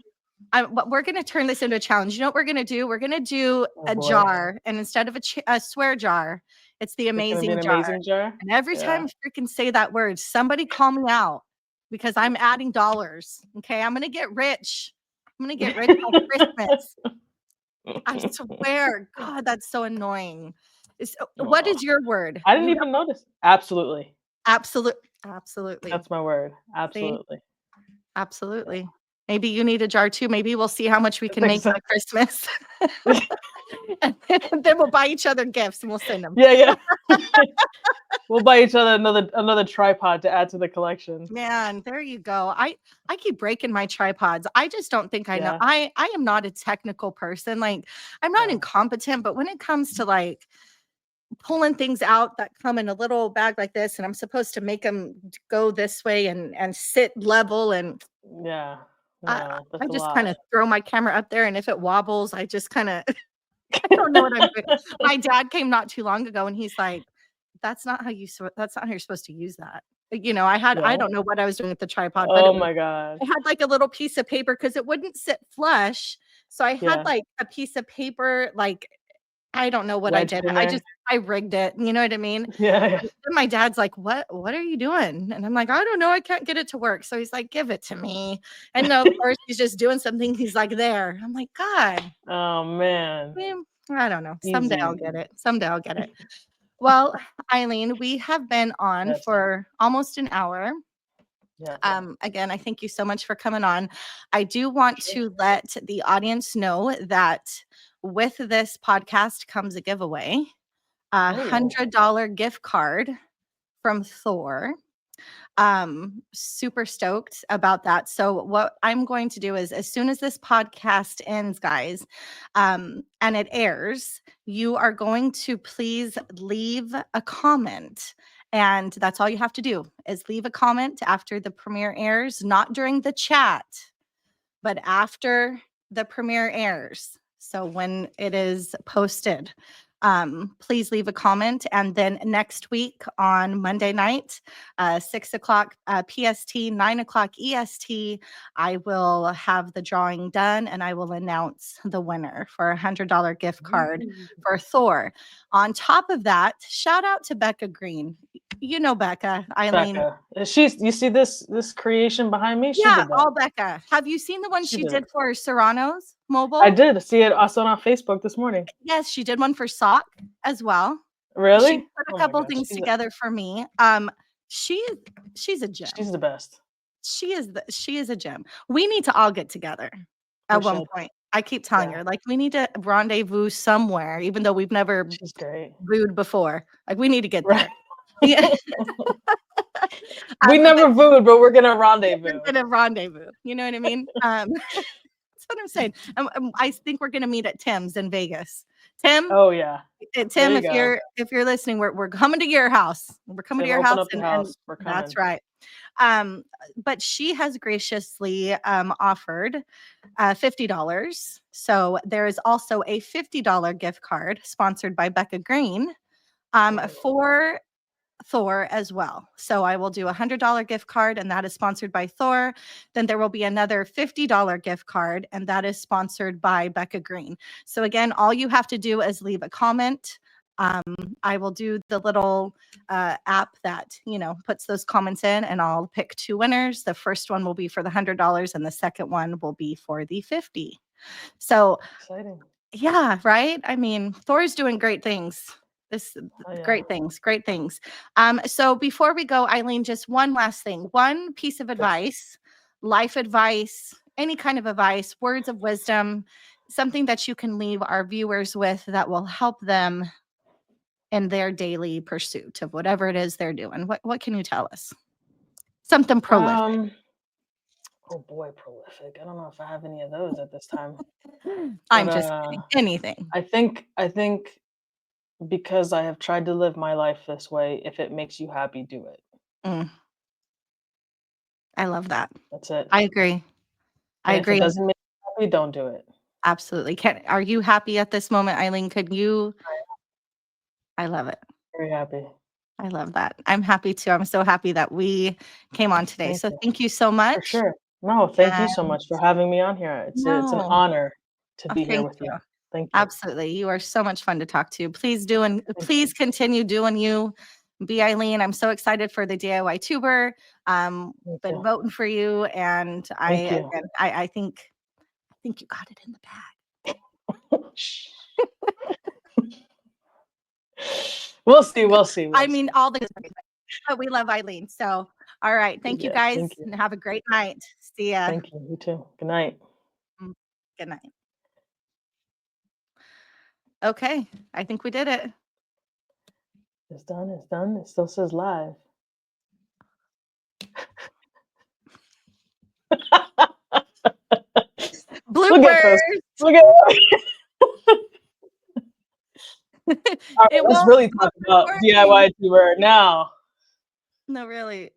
but we're gonna turn this into a challenge. You know what we're gonna do? We're gonna do Oh a boy. jar, and instead of a swear jar, it's the It's gonna be an amazing jar. amazing jar? And every Yeah. time I freaking say that word, somebody call me out because I'm adding dollars. Okay, I'm gonna get rich. I'm gonna get rich by Christmas. I swear, God, that's so annoying. What Aw. is your word? I didn't even notice. Absolutely. Absolutely. That's my word. See? Absolutely. Absolutely. Maybe you need a jar too. Maybe we'll see how much we I can think make so. by Christmas. And then we'll buy each other gifts and we'll send them. Yeah, yeah. We'll buy each other another tripod to add to the collection. Man, there you go. I keep breaking my tripods. I just don't think I know. Yeah. I am not a technical person. Like I'm not Yeah. incompetent, but when it comes to like pulling things out that come in a little bag like this, and I'm supposed to make them go this way and sit level, and Yeah. I No, I that's a just lot. kind of throw my camera up there, and if it wobbles, I just kind of I don't know what I'm doing. My dad came not too long ago, and he's like, "That's not how that's not how you're supposed to use that." I Yeah. don't know what I was doing with the tripod, but Oh my god. I had like a little piece of paper because it wouldn't sit flush. So I had Yeah. like a piece of paper, like I don't know what I wedged did. in there. I rigged it. You know what I mean? Yeah. Then my dad's like, What are you doing?" And I'm like, "I don't know. I can't get it to work." So he's like, "Give it to me." And no, of course, he's just doing something. He's like, "There." I'm like, "God, Oh man. I don't know. Someday I'll Easy. get it. Someday I'll get it." Well, Eileen, we have been on Yes. for almost an hour. Yes. Again, I thank you so much for coming on. I do want to let the audience know that with this podcast comes a giveaway, a Oh. $100 gift card from Thor. Super stoked about that. So what I'm going to do is, as soon as this podcast ends, guys, and it airs, you are going to please leave a comment. And that's all you have to do, is leave a comment after the premiere airs, not during the chat, but after the premiere airs. So when it is posted, please leave a comment. And then next week on Monday night, 6 o'clock PST, 9 o'clock EST, I will have the drawing done and I will announce the winner for a $100 gift card for Thor. On top of that, shout out to Becca Green. You know Becca, Eileen. Becca. You see this creation behind me? She Yeah, did that. all Becca. Have you seen the one She she did did it. for Serrano's Mobile? I did see it. I saw it on Facebook this morning. Yes, she did one for Sock as well. She Really? put a Oh my couple gosh. things She's together for me. She's a gem. the best. She is a gem. We need to all get together at We one should. point. I keep telling Yeah. her, like, we need to rendezvous somewhere, even though we've never She's great. booed before. Like, we need to get Right. there. Yeah. We But never booed, but we're gonna rendezvous. we're gonna rendezvous. You know what I mean? That's what I'm saying. I think we're gonna meet at Tim's in Vegas. Tim, Oh yeah. There Tim, you if go. you're listening, we're coming to your house. We're coming to Tim, your open house, up your and house. We're coming. that's right. But she has graciously offered $50. So there is also a $50 gift card sponsored by Becca Green for Thor as well. So I will do a $100 gift card, and that is sponsored by Thor. Then there will be another $50 gift card, and that is sponsored by Becca Green. So again, all you have to do is leave a comment. I will do the little app that, puts those comments in, and I'll pick two winners. The first one will be for the $100, and the second one will be for the 50. So Exciting. yeah, right. I mean, Thor's doing great things. Great things, great things. So before we go, Eileen, just one last thing, one piece of advice, life advice, any kind of advice, words of wisdom, something that you can leave our viewers with that will help them in their daily pursuit of whatever it is they're doing. What can you tell us? Something prolific. Oh boy, prolific. I don't know if I have any of those at this time. I'm But, just kidding. Anything. I think because I have tried to live my life this way, if it makes you happy, do it. I love that. That's it. I agree. I And agree. if it doesn't make you happy, don't do it. Absolutely. Are you happy at this moment, Eileen? I love it. Very happy. I love that. I'm happy too. I'm so happy that we came on today. Thank So you. thank you so much. For sure. No, thank you so much for having me on here. It's an No. honor to be here Thank with you. you. Thank you. Absolutely. You are so much fun to talk to. Please continue doing you. Be Eileen. I'm so excited for the DIY tuber. Thank Been you. voting for you, and Thank you. I think you got it in the bag. Shh. We'll see. I mean, all the but we love Eileen. So, all right. Thank you Yes, guys, thank you. and have a great night. See ya. Thank you. You too. Good night. Good night. Okay, I think we did it. It's done. It's done. It still says live. Bloopers. Look at All right, let's really talk about DIY tuber now. No, really.